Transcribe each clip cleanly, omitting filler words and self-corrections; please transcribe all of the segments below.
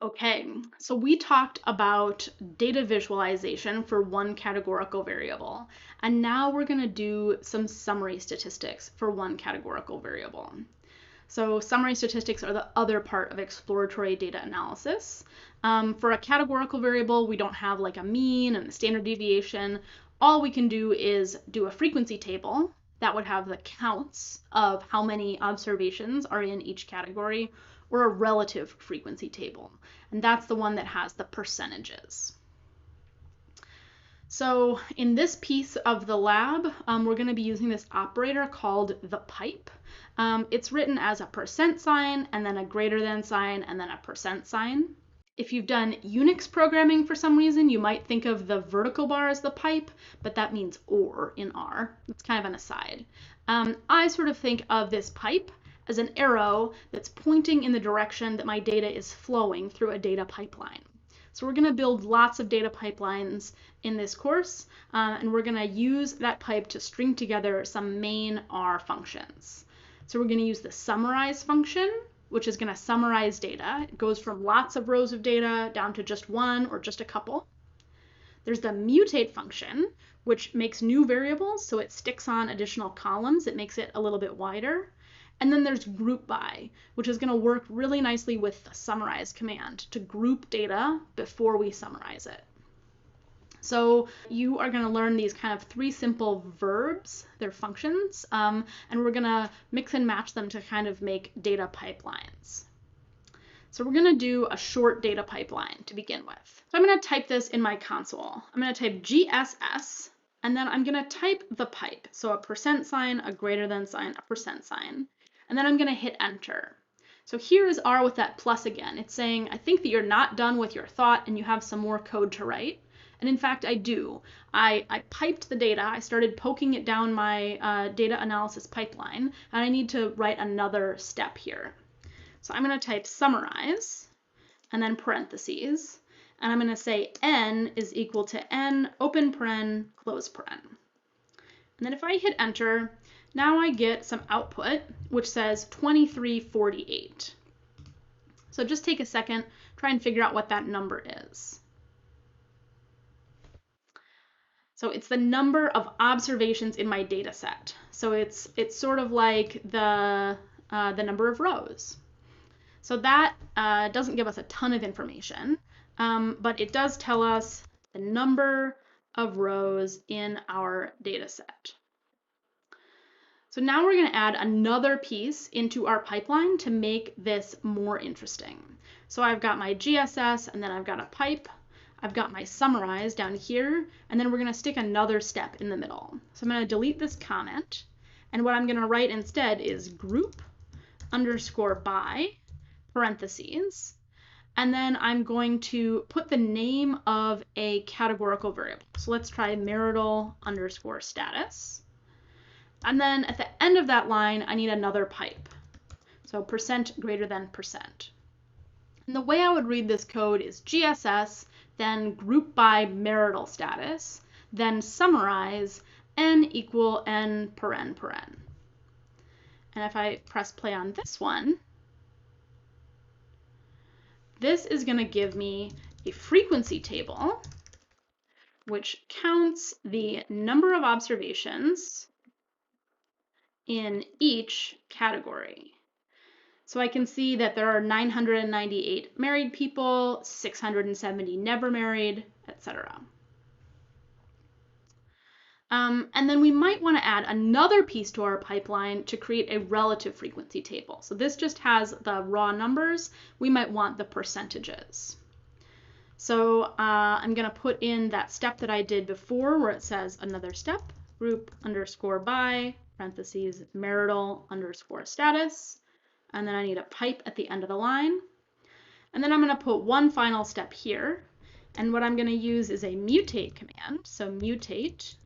Okay, so we talked about data visualization for one categorical variable, and now we're going to do some summary statistics for one categorical variable. So summary statistics are the other part of exploratory data analysis. For a categorical variable, we don't have like a mean and a standard deviation. All we can do is do a frequency table that would have the counts of how many observations are in each category, or a relative frequency table. And that's the one that has the percentages. So in this piece of the lab, we're going to be using this operator called the pipe. It's written as a percent sign, and then a greater than sign, and then a percent sign. If you've done Unix programming for some reason, you might think of the vertical bar as the pipe, but that means or in R. It's kind of an aside. I sort of think of this pipe as an arrow that's pointing in the direction that my data is flowing through a data pipeline. So we're going to build lots of data pipelines in this course, and we're going to use that pipe to string together some main R functions. So we're going to use the summarize function, which is going to summarize data. It goes from lots of rows of data down to just one or just a couple. There's the mutate function, which makes new variables, so it sticks on additional columns. It makes it a little bit wider. And then there's group by, which is going to work really nicely with the summarize command to group data before we summarize it. So you are going to learn these kind of three simple verbs, they're functions, and we're going to mix and match them to kind of make data pipelines. So we're going to do a short data pipeline to begin with. So I'm going to type this in my console. I'm going to type GSS, and then I'm going to type the pipe. So a percent sign, a greater than sign, a percent sign. And then I'm going to hit enter. So here is R with that plus again. It's saying, I think that you're not done with your thought and you have some more code to write. And in fact, I do. I piped the data. I started poking it down my data analysis pipeline, and I need to write another step here. So I'm going to type summarize, and then parentheses, and I'm going to say n is equal to n, open paren, close paren. And then if I hit enter, now I get some output, which says 2348. So just take a second, try and figure out what that number is. So it's the number of observations in my data set. So it's sort of like the number of rows. So that doesn't give us a ton of information, but it does tell us the number of rows in our data set. So now we're going to add another piece into our pipeline to make this more interesting. So I've got my GSS, and then I've got a pipe. I've got my summarize down here, and then we're going to stick another step in the middle. So I'm going to delete this comment, and what I'm going to write instead is group underscore by parentheses, and then I'm going to put the name of a categorical variable. So let's try marital underscore status. And then at the end of that line, I need another pipe. So percent greater than percent. And the way I would read this code is GSS, then group by marital status, then summarize n equal n paren paren. And if I press play on this one, this is going to give me a frequency table, which counts the number of observations in each category. So I can see that there are 998 married people, 670 never married, etc. And then we might want to add another piece to our pipeline to create a relative frequency table. So this just has the raw numbers. We might want the percentages. So I'm going to put in that step that I did before where it says another step, group underscore by, parentheses, marital underscore status. And then I need a pipe at the end of the line. And then I'm going to put one final step here. And what I'm going to use is a mutate command. So mutate,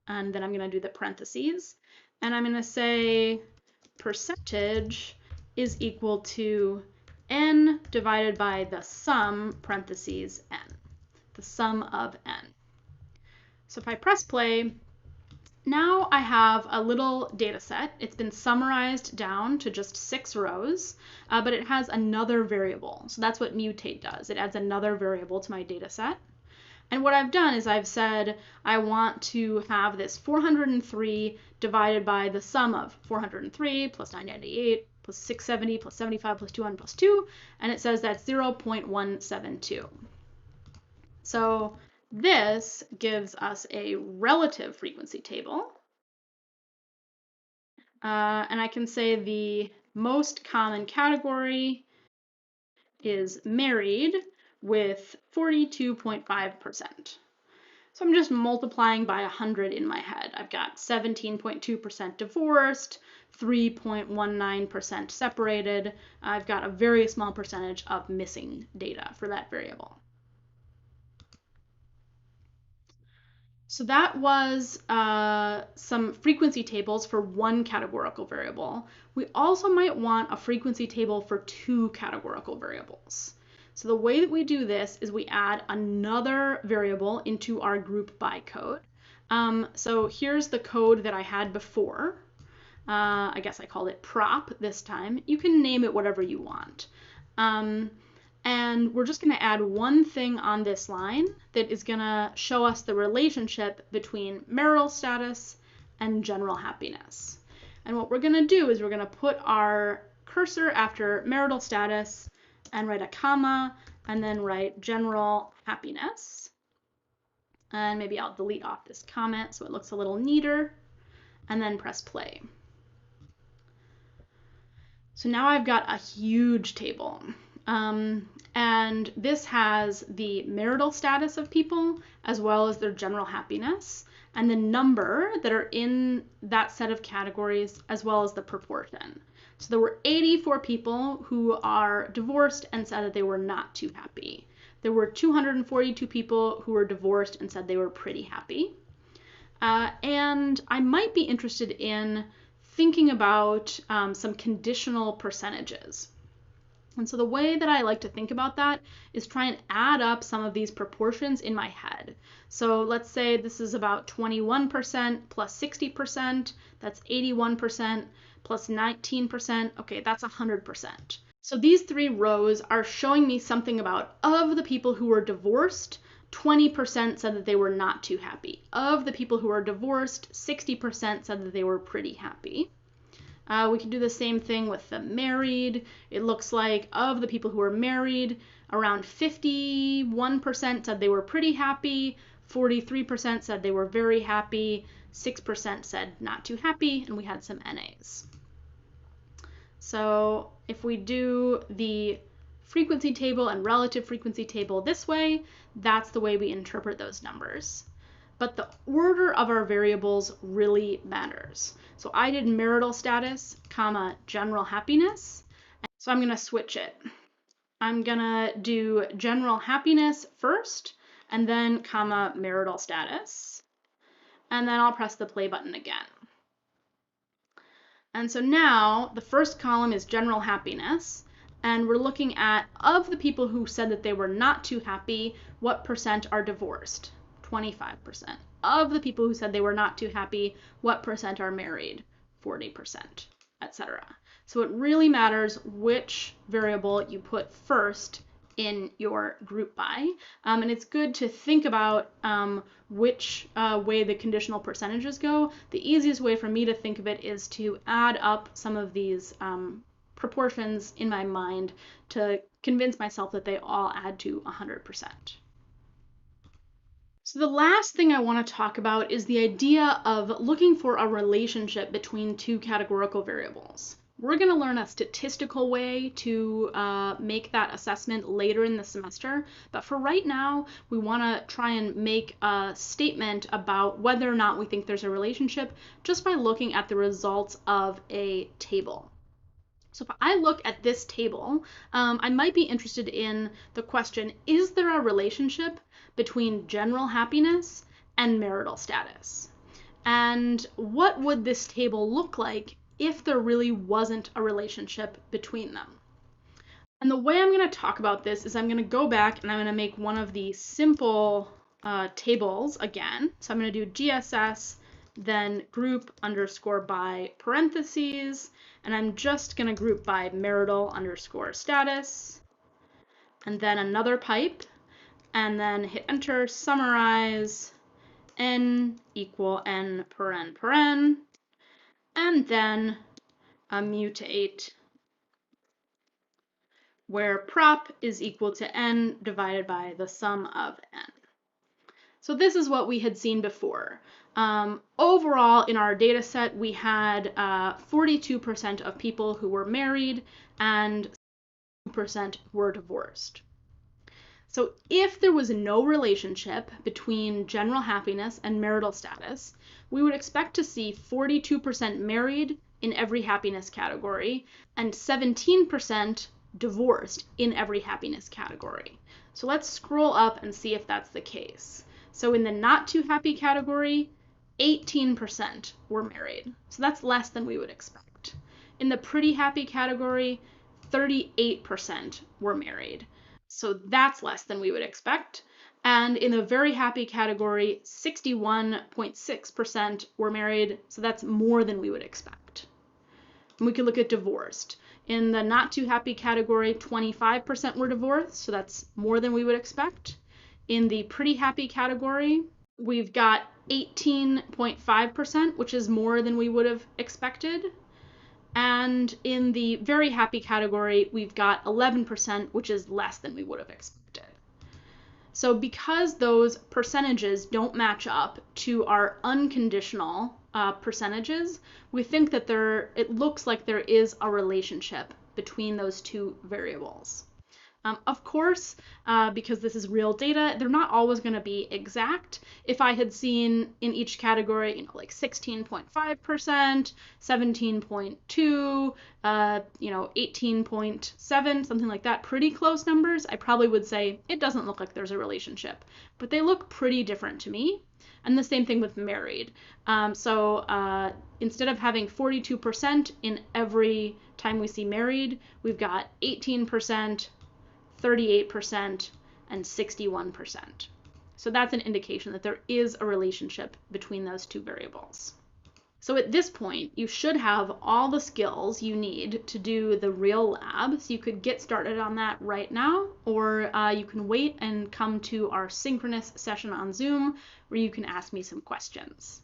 and then I'm going to do the parentheses. And I'm going to say percentage is equal to n divided by the sum, parentheses, n, the sum of n. So if I press play, now I have a little data set. It's been summarized down to just 6 rows, but it has another variable. So that's what mutate does. It adds another variable to my data set. And what I've done is I've said I want to have this 403 divided by the sum of 403 plus 998 plus 670 plus 75 plus 200 plus 2, and it says that's 0.172. So this gives us a relative frequency table. And I can say the most common category is married with 42.5%. So I'm just multiplying by 100 in my head. I've got 17.2% divorced, 3.19% separated. I've got a very small percentage of missing data for that variable. So that was some frequency tables for one categorical variable. We also might want a frequency table for 2 categorical variables. So the way that we do this is we add another variable into our group by code. So here's the code that I had before. I guess I called it prop this time. You can name it whatever you want. And we're just going to add one thing on this line that is going to show us the relationship between marital status and general happiness. And what we're going to do is we're going to put our cursor after marital status and write a comma and then write general happiness. And maybe I'll delete off this comment so it looks a little neater, and then press play. So now I've got a huge table. And this has the marital status of people as well as their general happiness and the number that are in that set of categories as well as the proportion. So there were 84 people who are divorced and said that they were not too happy. There were 242 people who were divorced and said they were pretty happy. And I might be interested in thinking about some conditional percentages. And so the way that I like to think about that is try and add up some of these proportions in my head. So let's say this is about 21% plus 60%, that's 81%, plus 19%, okay, that's 100%. So these 3 rows are showing me something about, of the people who were divorced, 20% said that they were not too happy. Of the people who are divorced, 60% said that they were pretty happy. We can do the same thing with the married. It looks like of the people who are married, around 51% said they were pretty happy, 43% said they were very happy, 6% said not too happy, and we had some NAs. So if we do the frequency table and relative frequency table this way, that's the way we interpret those numbers. But the order of our variables really matters. So I did marital status, comma, general happiness. So I'm going to switch it. I'm going to do general happiness first, and then comma, marital status. And then I'll press the play button again. And so now the first column is general happiness. And we're looking at, of the people who said that they were not too happy, what percent are divorced? 25%. Of the people who said they were not too happy, what percent are married? 40%, etc. So it really matters which variable you put first in your group by. And it's good to think about which way the conditional percentages go. The easiest way for me to think of it is to add up some of these proportions in my mind to convince myself that they all add to 100%. So the last thing I want to talk about is the idea of looking for a relationship between 2 categorical variables. We're going to learn a statistical way to make that assessment later in the semester, but for right now, we want to try and make a statement about whether or not we think there's a relationship just by looking at the results of a table. So if I look at this table, I might be interested in the question, is there a relationship between general happiness and marital status? And what would this table look like if there really wasn't a relationship between them? And the way I'm going to talk about this is I'm going to go back and I'm going to make one of the simple tables again. So I'm going to do GSS then group underscore by parentheses, and I'm just going to group by marital underscore status, and then another pipe, and then hit enter, summarize, n equal n paren, and then mutate where prop is equal to n divided by the sum of n. So this is what we had seen before. Overall, in our data set, we had 42% of people who were married and 2% were divorced. So if there was no relationship between general happiness and marital status, we would expect to see 42% married in every happiness category and 17% divorced in every happiness category. So let's scroll up and see if that's the case. So in the not too happy category, 18% were married. So that's less than we would expect. In the pretty happy category, 38% were married. So that's less than we would expect. And in the very happy category, 61.6% were married. So that's more than we would expect. And we could look at divorced. In the not too happy category, 25% were divorced. So that's more than we would expect. In the pretty happy category, we've got 18.5%, which is more than we would have expected. And in the very happy category, we've got 11%, which is less than we would have expected. So because those percentages don't match up to our unconditional percentages, we think that it looks like there is a relationship between those two variables. Of course, because this is real data, they're not always going to be exact. If I had seen in each category, like 16.5%, 17.2, 18.7, something like that, pretty close numbers, I probably would say it doesn't look like there's a relationship. But they look pretty different to me. And the same thing with married. So instead of having 42% in every time we see married, we've got 18%, 38%, and 61%. So that's an indication that there is a relationship between those two variables. So at this point, you should have all the skills you need to do the real lab. So you could get started on that right now, or you can wait and come to our synchronous session on Zoom where you can ask me some questions.